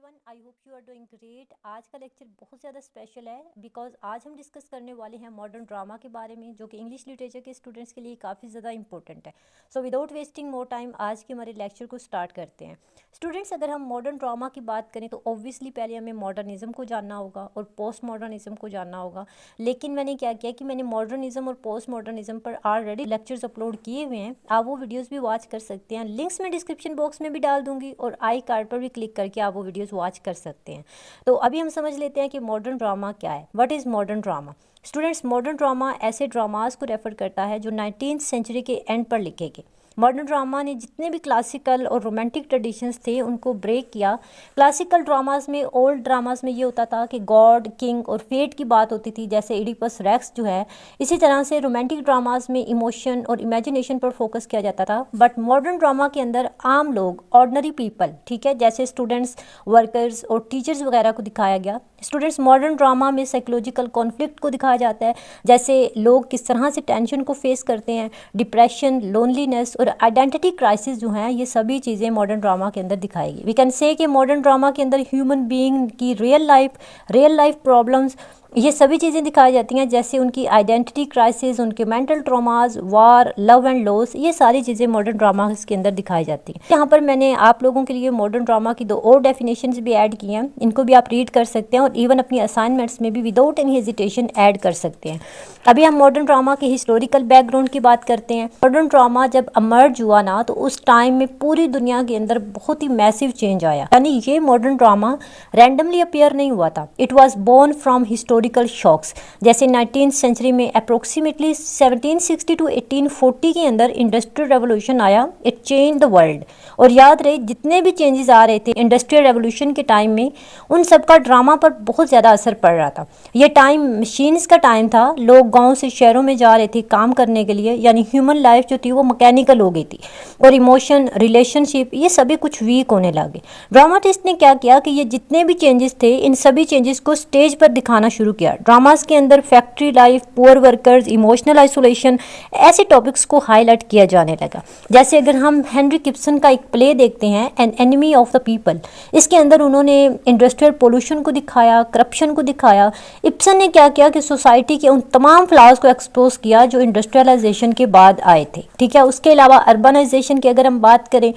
Everyone, I hope you are doing great. आज का lecture बहुत ज़्यादा स्पेशल है बिकॉज आज हम डिस्कस करने वाले हैं मॉडर्न ड्रामा के बारे में, जो कि इंग्लिश लिटरेचर के स्टूडेंट्स के लिए काफ़ी ज़्यादा इंपॉर्टेंट है। So without wasting more time आज के हमारे लेक्चर को स्टार्ट करते हैं। स्टूडेंट्स, अगर हम मॉडर्न ड्रामा की बात करें तो ऑब्वियसली पहले हमें मॉडर्निज्म को जानना होगा और पोस्ट मॉडर्निज्म को जानना होगा। लेकिन मैंने क्या किया कि मैंने मॉडर्निज्म और पोस्ट मॉडर्निज्म पर ऑलरेडी लेक्चर्स अपलोड किए हुए हैं। आप वो वीडियोज़ भी वॉच कर सकते हैं। लिंक्स मैं डिस्क्रिप्शन बॉक्स में भी डाल दूंगी और आई कार्ड पर भी क्लिक करके आप वो वीडियोस वॉच कर सकते हैं। तो अभी हम समझ लेते हैं कि मॉडर्न ड्रामा क्या है। What is modern drama? Students, modern drama ऐसे ड्रामास को रेफर करता है जो 19th सेंचुरी के एंड पर लिखे गए। मॉडर्न ड्रामा ने जितने भी क्लासिकल और रोमांटिक ट्रेडिशंस थे उनको ब्रेक किया। क्लासिकल ड्रामास में, ओल्ड ड्रामास में ये होता था कि गॉड, किंग और फेट की बात होती थी, जैसे एडिपस रेक्स जो है। इसी तरह से रोमांटिक ड्रामास में इमोशन और इमेजिनेशन पर फोकस किया जाता था। बट मॉडर्न ड्रामा के अंदर आम लोग, ऑर्डिनरी पीपल, ठीक है, जैसे स्टूडेंट्स, वर्कर्स और टीचर्स वगैरह को दिखाया गया। स्टूडेंट्स, मॉडर्न ड्रामा में साइकोलॉजिकल कॉन्फ्लिक्ट को दिखाया जाता है, जैसे लोग किस तरह से टेंशन को फेस करते हैं, डिप्रेशन, लोनलीनेस और आइडेंटिटी क्राइसिस जो हैं, ये सभी चीज़ें मॉडर्न ड्रामा के अंदर दिखाएगी। वी कैन से कि मॉडर्न ड्रामा के अंदर ह्यूमन बीइंग की रियल लाइफ प्रॉब्लम्स, ये सभी चीज़ें दिखाई जाती हैं, जैसे उनकी आइडेंटिटी क्राइसिस, उनके mental traumas, war, love and loss, ये सारी चीज़ें मॉडर्न ड्रामा के अंदर दिखाई जाती हैं। यहाँ पर मैंने आप लोगों के लिए मॉडर्न ड्रामा की 2 और डेफिनेशंस भी ऐड की हैं। इनको भी आप रीड कर सकते हैं और इवन अपनी असाइनमेंट्स में भी विदाउट एनी हेजिटेशन ऐड कर सकते हैं। अभी हम मॉडर्न ड्रामा के हिस्टोरिकल बैकग्राउंड की बात करते हैं। मॉडर्न ड्रामा जब अमर्ज हुआ ना, तो उस टाइम में पूरी दुनिया के अंदर बहुत ही मैसिव चेंज आया। यानी ये मॉडर्न ड्रामा रैंडमली अपीयर नहीं हुआ था। It was born from historical shocks. जैसे 19th सेंचुरी में अप्रोक्सीमेटली 1760 to 1840 के अंदर इंडस्ट्रियल रेवोल्यूशन आया। It change the world. और याद रहे, जितने भी चेंजेस आ रहे थे इंडस्ट्रियल रेवोल्यूशन के टाइम में, उन सब का ड्रामा पर बहुत ज़्यादा असर पड़ रहा था। ये टाइम मशीन्स का टाइम था। लोग गाँव से शहरों में जा रहे थे काम करने के लिए, यानी ह्यूमन लाइफ जो थी वो मैकेनिकल हो गई थी और इमोशन, रिलेशनशिप, ये सभी कुछ वीक होने लगे। ड्रामाटिस्ट ने क्या किया कि ये जितने भी चेंजेस थे, इन सभी चेंजेस को स्टेज पर दिखाना शुरू किया। ड्रामास के अंदर factory life, poor workers, emotional isolation, ऐसे टॉपिक्स को हाईलाइट किया जाने लगा। जैसे अगर हम हेनरी गिब्सन का एक प्ले देखते हैं, an enemy of the people, इसके अंदर उन्होंने इंडस्ट्रियल पोल्यूशन को दिखाया, करप्शन को दिखाया। इब्सन ने क्या किया कि सोसाइटी के उन तमाम फ्लॉज को एक्सपोज किया जो इंडस्ट्रियलाइजेशन के बाद आए थे, ठीक है। उसके अलावा अर्बनाइजेशन की अगर हम बात करें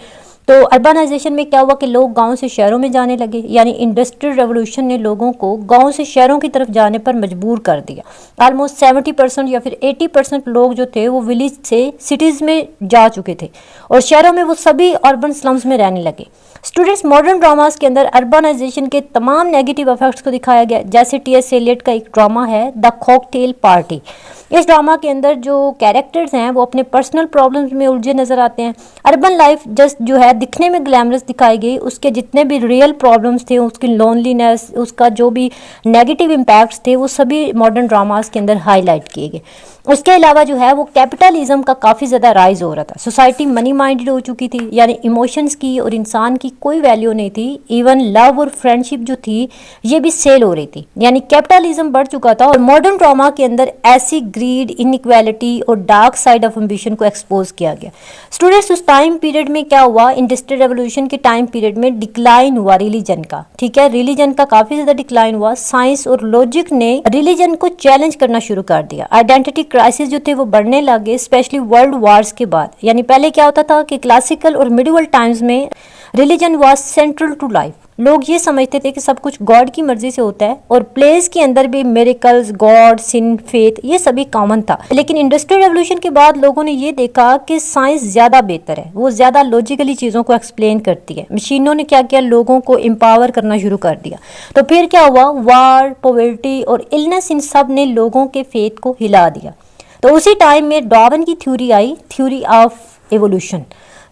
तो अर्बनाइजेशन में क्या हुआ कि लोग गांव से शहरों में जाने लगे, यानी इंडस्ट्रियल रेवोल्यूशन ने लोगों को गांव से शहरों की तरफ जाने पर मजबूर कर दिया। ऑलमोस्ट 70% या फिर 80% लोग जो थे वो विलेज से सिटीज़ में जा चुके थे और शहरों में वो सभी अर्बन स्लम्स में रहने लगे। स्टूडेंट्स, मॉडर्न ड्रामास के अंदर अर्बनाइजेशन के तमाम नेगेटिव इफेक्ट्स को दिखाया गया। जैसे टी.एस. एलियट का एक ड्रामा है द कॉकटेल पार्टी। इस ड्रामा के अंदर जो कैरेक्टर्स हैं वो अपने पर्सनल प्रॉब्लम्स में उलझे नजर आते हैं। अर्बन लाइफ जस्ट जो है दिखने में ग्लैमरस दिखाई गई, उसके जितने भी रियल प्रॉब्लम्स थे, उसकी लोनलीनेस, उसका जो भी नेगेटिव इम्पैक्ट्स थे, वो सभी मॉडर्न ड्रामास के अंदर हाईलाइट किए गए। उसके अलावा जो है वो कैपिटलिज्म का काफ़ी ज़्यादा राइज हो रहा था। सोसाइटी मनी माइंडेड हो चुकी थी, यानी इमोशंस की और इंसान की कोई वैल्यू नहीं थी। इवन लव और फ्रेंडशिप जो थी ये भी सेल हो रही थी, यानी कैपिटलिज्म बढ़ चुका था। और मॉडर्न ड्रामा के अंदर ऐसी ग्रीड, इनइक्वालिटी और डार्क साइड ऑफ एम्बिशन को एक्सपोज किया गया। स्टूडेंट्स, उस टाइम पीरियड में क्या हुआ, इंडस्ट्रियल रेवोल्यूशन के टाइम पीरियड में डिक्लाइन हुआ रिलीजन का, ठीक है। रिलीजन का काफ़ी ज़्यादा डिक्लाइन हुआ। साइंस और लॉजिक ने रिलीजन को चैलेंज करना शुरू कर दिया। आइडेंटिटी क्राइसिस जो थे वो बढ़ने लगे, स्पेशली वर्ल्ड वार्स के बाद। यानी पहले क्या होता था कि क्लासिकल और मिडिवल टाइम्स में religion was central to life. लोग ये समझते थे कि सब कुछ गॉड की मर्जी से होता है और प्लेस के अंदर भी मिरेकल्स, गॉड, सिन, फेथ, ये सभी कॉमन था। लेकिन इंडस्ट्रियल रेवोल्यूशन के बाद लोगों ने ये देखा कि साइंस ज़्यादा बेहतर है, वो ज़्यादा लॉजिकली चीज़ों को एक्सप्लेन करती है। मशीनों ने क्या किया, लोगों को एम्पावर करना शुरू कर दिया। तो फिर क्या हुआ, वार, पॉवर्टी और इलनेस, इन सब ने लोगों के फेथ को हिला दिया। तो उसी टाइम में डार्विन की theory I, theory of evolution,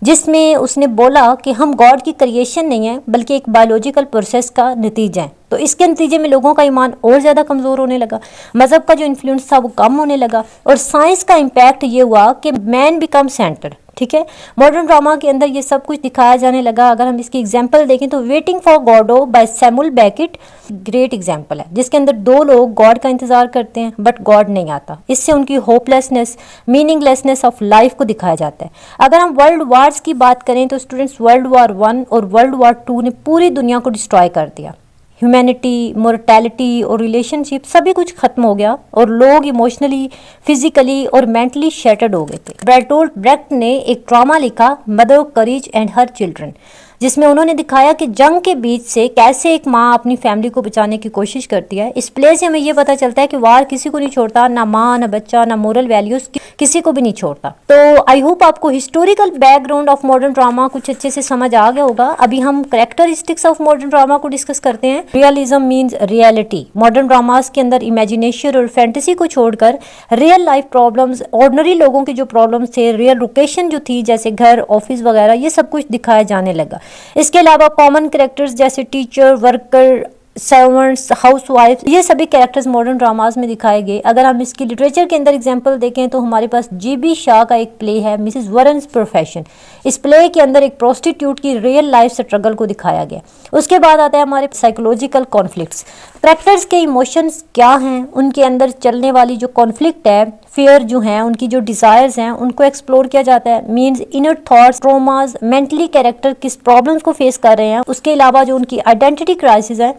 जिसमें उसने बोला कि हम गॉड की क्रिएशन नहीं है बल्कि एक बायोलॉजिकल प्रोसेस का नतीजा है। तो इसके नतीजे में लोगों का ईमान और ज़्यादा कमज़ोर होने लगा, मज़हब का जो इन्फ्लुएंस था वो कम होने लगा और साइंस का इम्पैक्ट ये हुआ कि मैन बिकम सेंटर, ठीक है। मॉडर्न ड्रामा के अंदर ये सब कुछ दिखाया जाने लगा। अगर हम इसकी एग्जांपल देखें तो waiting for Godot by Samuel Beckett great example है, जिसके अंदर दो लोग गॉड का इंतजार करते हैं बट गॉड नहीं आता। इससे उनकी होपलेसनेस, मीनिंगलेसनेस ऑफ लाइफ को दिखाया जाता है। अगर हम वर्ल्ड वार्स की बात करें तो स्टूडेंट्स वर्ल्ड वार 1 और वर्ल्ड वार 2 ने पूरी दुनिया को डिस्ट्रॉय कर दिया। ह्यूमैनिटी, मोर्टैलिटी और रिलेशनशिप सभी कुछ खत्म हो गया और लोग इमोशनली, फिजिकली और मेंटली शैटर्ड हो गए थे। बेर्टोल्ट ब्रेक्ट ने एक ड्रामा लिखा mother of courage and her children, जिसमें उन्होंने दिखाया कि जंग के बीच से कैसे एक माँ अपनी फैमिली को बचाने की कोशिश करती है। इस प्ले से हमें ये पता चलता है कि वार किसी को नहीं छोड़ता, ना माँ, ना बच्चा, ना मोरल वैल्यूज, किसी को भी नहीं छोड़ता। तो आई होप आपको historical background of modern drama कुछ अच्छे से समझ आ गया होगा। अभी हम कैरेक्टरिस्टिक्स ऑफ मॉडर्न ड्रामा को डिस्कस करते हैं। Realism means reality. Modern dramas के अंदर इमेजिनेशन और फैंटेसी को छोड़कर रियल लाइफ प्रॉब्लम्स, ऑर्डिनरी लोगों के जो प्रॉब्लम्स थे, रियल लोकेशन जो थी जैसे घर, ऑफिस वगैरह, ये सब कुछ दिखाया जाने लगा। इसके अलावा कॉमन कैरेक्टर्स जैसे टीचर, वर्कर, सर्वेंट्स, हाउसवाइफ, ये सभी कैरेक्टर्स मॉडर्न ड्रामास में दिखाए गए। अगर हम इसकी लिटरेचर के अंदर एग्जांपल देखें तो हमारे पास जीबी शाह का एक प्ले है मिसेस वरन्स प्रोफेशन। इस प्ले के अंदर एक प्रोस्टिट्यूट की रियल लाइफ स्ट्रगल को दिखाया गया। उसके बाद आता है हमारे साइकोलॉजिकल कॉन्फ्लिक्ट्स। कैरेक्टर्स के इमोशंस क्या हैं, उनके अंदर चलने वाली जो कॉन्फ्लिक्ट है, फियर जो है, उनकी जो डिजायर्स हैं, उनको एक्सप्लोर किया जाता है। Means inner thoughts, traumas, mentally character किस प्रॉब्लम्स को फेस कर रहे हैं। उसके अलावा जो उनकी आइडेंटिटी क्राइसिस है,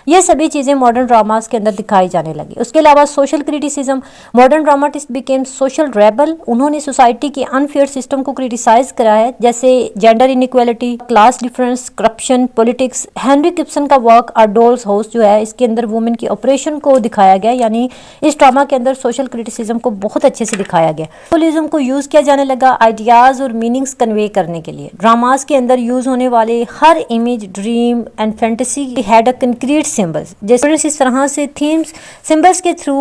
ये सभी चीज़ें मॉडर्न ड्रामास के अंदर दिखाई जाने लगी। उसके अलावा social criticism, modern dramatist became social rebel. उन्होंने सोसाइटी के अनफेयर सिस्टम को क्रिटिसाइज करा है, जैसे gender inequality, class difference, corruption, politics. Henry Gibson का वर्क अ डॉल्स हाउस जो है, इसके अंदर वुमेन की ऑपरेशन को दिखाया गया। यानी इस ड्रामा के अंदर सोशल क्रिटिसिज्म को बहुत अच्छे से दिखाया गया। सिंबोलिज्म को यूज किया जाने लगा आइडियाज और मीनिंग्स कन्वे करने के लिए। ड्रामास के अंदर यूज होने वाले हर image, dream and fantasy had a concrete symbols. जैसे इस तरह से थीम्स, सिंबल्स के थ्रू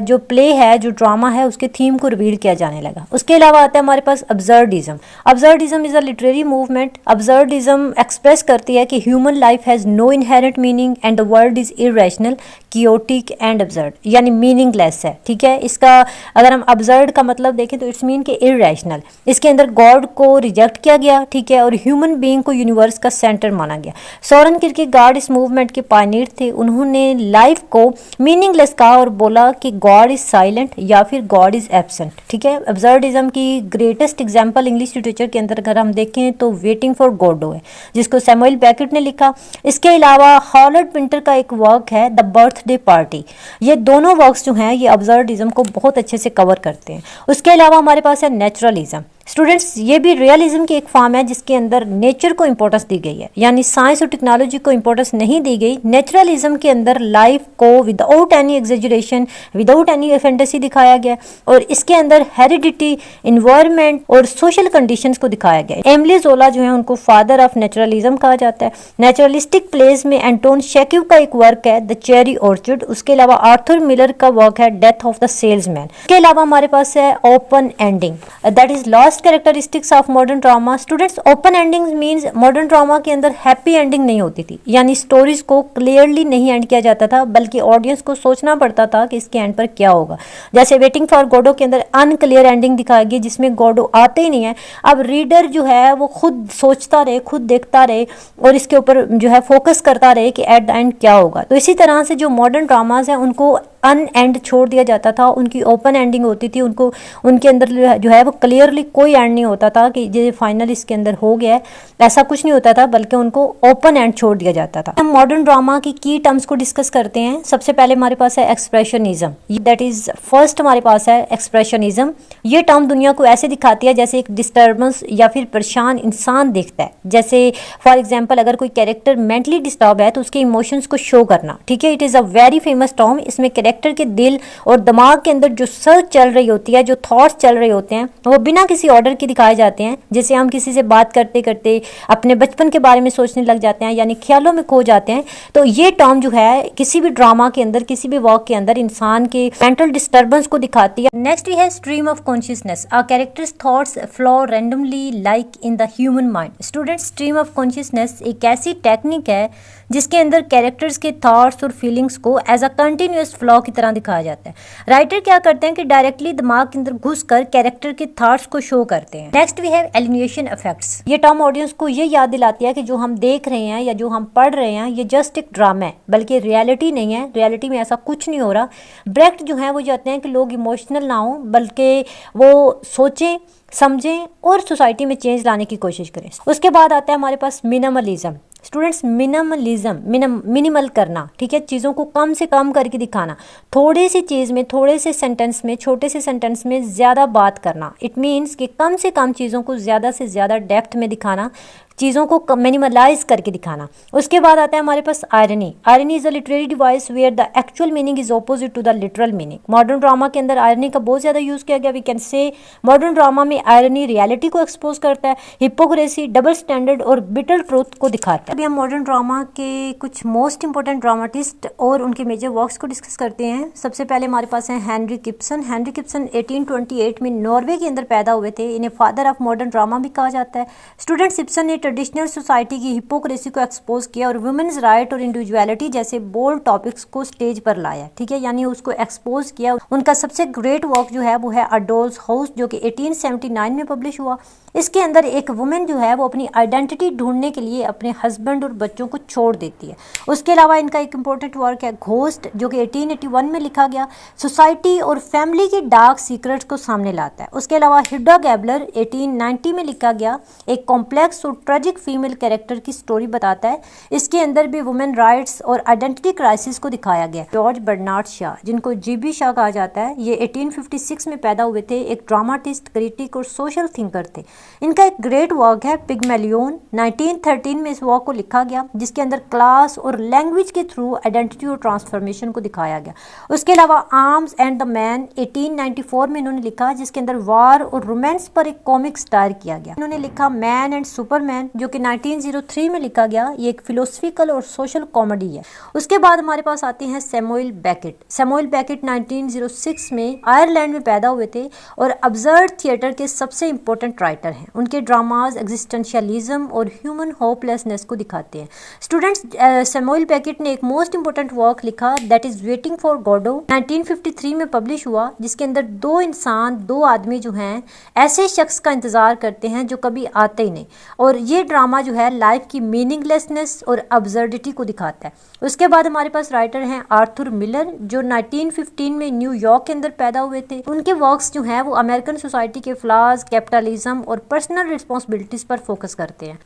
जो प्ले है, जो ड्रामा है, उसके थीम को रिवील किया जाने लगा। उसके अलावा आता है हमारे पास absurdism. Absurdism is a literary movement. Absurdism express करती है कि human life has no inherent meaning and the world is irrational, chaotic and absurd, यानी मीनिंगलेस है। ठीक है, इसका अगर हम अब्सर्ड का मतलब देखें तो इट्स मीन के इरेशनल। इसके अंदर गॉड को रिजेक्ट किया गया, ठीक है, और ह्यूमन बीइंग को यूनिवर्स का सेंटर माना गया। सोरेन किरकेगार्ड इस मूवमेंट के पायनियर थे। उन्होंने लाइफ को मीनिंगलेस कहा और बोला कि गॉड इज साइलेंट या फिर गॉड इज एब्सेंट। ठीक है, अब्सर्डिज्म की ग्रेटेस्ट एग्जांपल इंग्लिश लिटरेचर के अंदर अगर हम देखें तो वेटिंग फॉर गॉडो है, जिसको सैमुअल बेकेट ने लिखा। इसके अलावा हॉवर्ड पिंटर का एक वर्क है द बर्थडे पार्टी। ये दोनों वर्क्स जो हैं ये अब्सर्डिज्म को बहुत अच्छे से कवर करते हैं। उसके अलावा हमारे पास है नेचुरलिज्म। स्टूडेंट्स, ये भी रियलिज्म की एक फॉर्म है जिसके अंदर नेचर को इंपॉर्टेंस दी गई है, यानी साइंस और टेक्नोलॉजी को इंपॉर्टेंस नहीं दी गई। नेचुरलिज्म के अंदर लाइफ को without any exaggeration, without any fantasy दिखाया गया और इसके अंदर हेरिडिटी, इन्वायरमेंट और सोशल कंडीशंस को दिखाया गया। एमिली जोला जो है उनको फादर ऑफ नेचुरलिज्म कहा जाता है। नेचुरलिस्टिक प्लेस में एंटोन शेक्यू का एक वर्क है द चेरी ऑर्चर्ड। उसके अलावा आर्थर मिलर का वर्क है डेथ ऑफ द सेल्समैन। इसके अलावा हमारे पास है open ending, that is last characteristics of modern drama. Students, open ending means modern drama के अंदर हैप्पी एंडिंग नहीं होती थी, यानी स्टोरीज को क्लियरली नहीं एंड किया जाता था, बल्कि ऑडियंस को सोचना पड़ता था कि इसके एंड पर क्या होगा। जैसे वेटिंग फॉर गॉडो के अंदर अनक्लियर एंडिंग दिखाई गई, जिसमें गॉडो आते ही नहीं है। अब रीडर जो है वो खुद सोचता रहे, खुद देखता रहे और इसके ऊपर जो है फोकस करता रहे कि एट द एंड क्या होगा। तो इसी तरह से जो मॉडर्न ड्रामाज हैं उनको अन एंड छोड़ दिया जाता था, उनकी ओपन एंडिंग होती थी। उनको उनके अंदर जो है वो क्लियरली कोई एंड नहीं होता था कि ये फाइनल इसके अंदर हो गया है, ऐसा कुछ नहीं होता था, बल्कि उनको ओपन एंड छोड़ दिया जाता था। हम मॉडर्न ड्रामा की टर्म्स को डिस्कस करते हैं। सबसे पहले हमारे पास है एक्सप्रेशनिज्म, दैट इज फर्स्ट हमारे पास है एक्सप्रेशनिज्म। ये टर्म दुनिया को ऐसे दिखाती है जैसे एक डिस्टर्बेंस या फिर परेशान इंसान दिखता है। जैसे फॉर एग्जाम्पल अगर कोई कैरेक्टर मेंटली डिस्टर्ब है तो उसके इमोशंस को शो करना। ठीक है, it is a very famous term. इसमें कैरेक्टर के दिल और दिमाग के अंदर जो सर्च चल रही होती है, जो थॉट्स चल रहे होते हैं, वो बिना किसी ऑर्डर के दिखाए जाते हैं। जैसे हम किसी से बात करते करते अपने बचपन के बारे में सोचने लग जाते हैं, यानी ख्यालों में खो जाते हैं। तो ये टर्म जो है किसी भी ड्रामा के अंदर, किसी भी वर्क के अंदर इंसान के मेंटल डिस्टर्बेंस को दिखाती है। नेक्स्ट वी है stream of consciousness. Our characters thoughts flow randomly like in the human mind. Student, stream of consciousness एक ऐसी टेक्निक है जिसके अंदर कैरेक्टर्स के थॉट्स और फीलिंग्स को एज अ कंटिन्यूअस फ्लो लॉ की तरह दिखाया जाता है। राइटर क्या करते हैं कि डायरेक्टली दिमाग के अंदर घुसकर कैरेक्टर के थॉट्स को शो करते हैं। Next we have elimination effects. ये टर्म ऑडियंस को ये याद दिलाती है कि जो हम देख रहे हैं या जो हम पढ़ रहे हैं ये जस्ट एक ड्रामा है, बल्कि रियलिटी नहीं है। रियलिटी में ऐसा कुछ नहीं हो रहा। ब्रेक्ट जो है वो चाहते हैं कि लोग इमोशनल ना हो, बल्कि वो सोचें, समझें और सोसाइटी में चेंज लाने की कोशिश करें। उसके बाद आता है हमारे पास मिनिमलिज्म। स्टूडेंट्स, मिनिमल करना, ठीक है, चीज़ों को कम से कम करके दिखाना, थोड़ी सी चीज़ में, थोड़े से सेंटेंस में, छोटे से सेंटेंस में ज़्यादा बात करना। इट मीन्स कि कम से कम चीज़ों को ज़्यादा से ज़्यादा डेप्थ में दिखाना, चीज़ों को मिनिमलाइज करके दिखाना। उसके बाद आता है हमारे पास irony. Irony is a literary device where the actual meaning is opposite to the literal meaning. Modern drama के अंदर आयरनी का बहुत ज़्यादा यूज़ किया गया। We can say modern drama में आयरनी रियलिटी को एक्सपोज करता है, हिपोक्रेसी, डबल स्टैंडर्ड और बिटर ट्रूथ को दिखाता है। अभी हम मॉडर्न ड्रामा के कुछ मोस्ट इंपॉर्टेंट ड्रामाटिस्ट और उनके मेजर वर्क्स को डिस्कस करते हैं। सबसे पहले हमारे पास है हेनरिक इब्सन। हेनरिक इब्सन 1828 में नॉर्वे के अंदर पैदा हुए थे। इन्हें फादर ऑफ मॉडर्न ड्रामा भी कहा जाता है। स्टूडेंट्स, इब्सन ने ट्रेडिशनल सोसाइटी की हिपोक्रेसी को एक्सपोज किया और वुमेन्स राइट और इंडिविजुअलिटी जैसे बोल्ड टॉपिक्स को स्टेज पर लाया, ठीक है, यानी उसको एक्सपोज किया। उनका सबसे ग्रेट वर्क जो है वो है अ डॉल्स हाउस, जो कि 1879 में पब्लिश हुआ। इसके अंदर एक वुमेन जो है वो अपनी आइडेंटिटी ढूंढने के लिए अपने हस्बैंड और बच्चों को छोड़ देती है। उसके अलावा इनका एक इंपॉर्टेंट वर्क है घोस्ट, जो कि 1881 में लिखा गया, सोसाइटी और फैमिली के डार्क सीक्रेट्स को सामने लाता है। उसके अलावा हिडा गैबलर 1890 में लिखा गया एक कॉम्प्लेक्स और ट्रेजिक फीमेल कैरेक्टर की स्टोरी बताता है। इसके अंदर भी वुमेन राइट्स और आइडेंटिटी क्राइसिस को दिखाया गया। जॉर्ज बर्नार्ड शॉ, जिनको जीबी शॉ कहा जाता है, ये 1856 में पैदा हुए थे। एक ड्रामाटिस्ट, क्रिटिक और सोशल थिंकर थे। इनका एक ग्रेट वर्क है पिग्मलियन। 1913 में इस वर्क को लिखा गया, जिसके अंदर क्लास और लैंग्वेज के थ्रू आइडेंटिटी और ट्रांसफॉर्मेशन को दिखाया गया। उसके अलावा आर्म्स एंड द मैन 1894 में इन्होंने लिखा, जिसके अंदर वार और रोमांस पर एक कॉमिक स्टार किया गया। इन्होंने लिखा मैन एंड सुपरमैन, जो कि 1903 में लिखा गया। ये एक फिलोसफिकल और सोशल कॉमेडी है। उसके बाद हमारे पास आते हैं सैमुअल बेकेट। सैमुअल बेकेट 1906 में आयरलैंड में पैदा हुए थे और अब्सर्ड थिएटर के सबसे इंपॉर्टेंट राइटर हैं। उनके ड्रामाज एग्जिस्टेंशियलिज्म और ह्यूमन होपलेसनेस को दिखाते हैं। स्टूडेंट्स, सैमुअल बेकेट ने एक मोस्ट इंपॉर्टेंट वर्क लिखा, that is waiting for Godot, 1953 में पब्लिश हुआ, जिसके अंदर दो आदमी जो हैं ऐसे शख्स का इंतजार करते हैं जो कभी आते ही नहीं। और ये ड्रामा जो है लाइफ की मीनिंगलेसनेस और अब्सर्डिटी को दिखाता है। उसके बाद हमारे पास राइटर हैं आर्थर मिलर, जो 1915 में न्यूयॉर्क के अंदर पैदा हुए थे। उनके वर्क्स जो हैं वो अमेरिकन सोसाइटी के फ्लॉज, कैपिटलिज्म और पर्सनल रिस्पॉन्सिबिलिटीज पर फोकस करते हैं।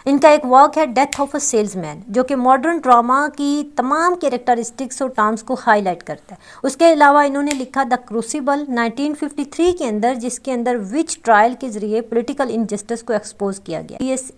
इनका एक वर्क है डेथ ऑफ अ सेल्समैन, जो कि मॉडर्न ड्रामा की तमाम कैरेक्टरिस्टिक्स और टर्म्स को हाईलाइट करता है। उसके अलावा इन्होंने लिखा द क्रूसिबल 1953 के अंदर, जिसके अंदर विच ट्रायल के जरिए पॉलिटिकल इनजस्टिस को एक्सपोज किया गया। टी.एस.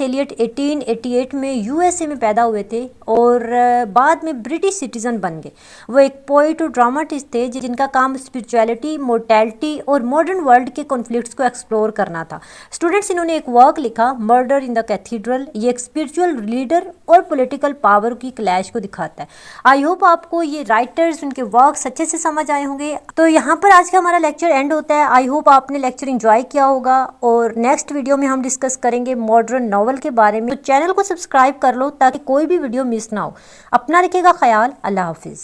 एलियट 1888 में यूएसए में पैदा हुए थे और बाद में ब्रिटिश सिटीजन बन गए। वो एक पोइट और ड्रामाटिस्ट थे जिनका काम स्पिरिचुअलिटी, मोर्टैलिटी और मॉडर्न वर्ल्ड के कॉन्फ्लिक्ट्स को एक्सप्लोर करना था। स्टूडेंट्स, इन्होंने एक वर्क लिखा मर्डर इन द कैथीड्रल। ये एक स्पिरिचुअल लीडर और पॉलिटिकल पावर की क्लैश को दिखाता है। आई होप आपको ये राइटर्स, उनके वर्क्स अच्छे से समझ आए होंगे। तो यहाँ पर आज का हमारा लेक्चर एंड होता है। आई होप आपने लेक्चर एंजॉय किया होगा और नेक्स्ट वीडियो में हम डिस्कस करेंगे मॉडर्न नॉवल के बारे में। तो चैनल को सब्सक्राइब कर लो ताकि कोई भी वीडियो मिस ना हो। अपना रखिएगा ख्याल। अल्लाह हाफिज।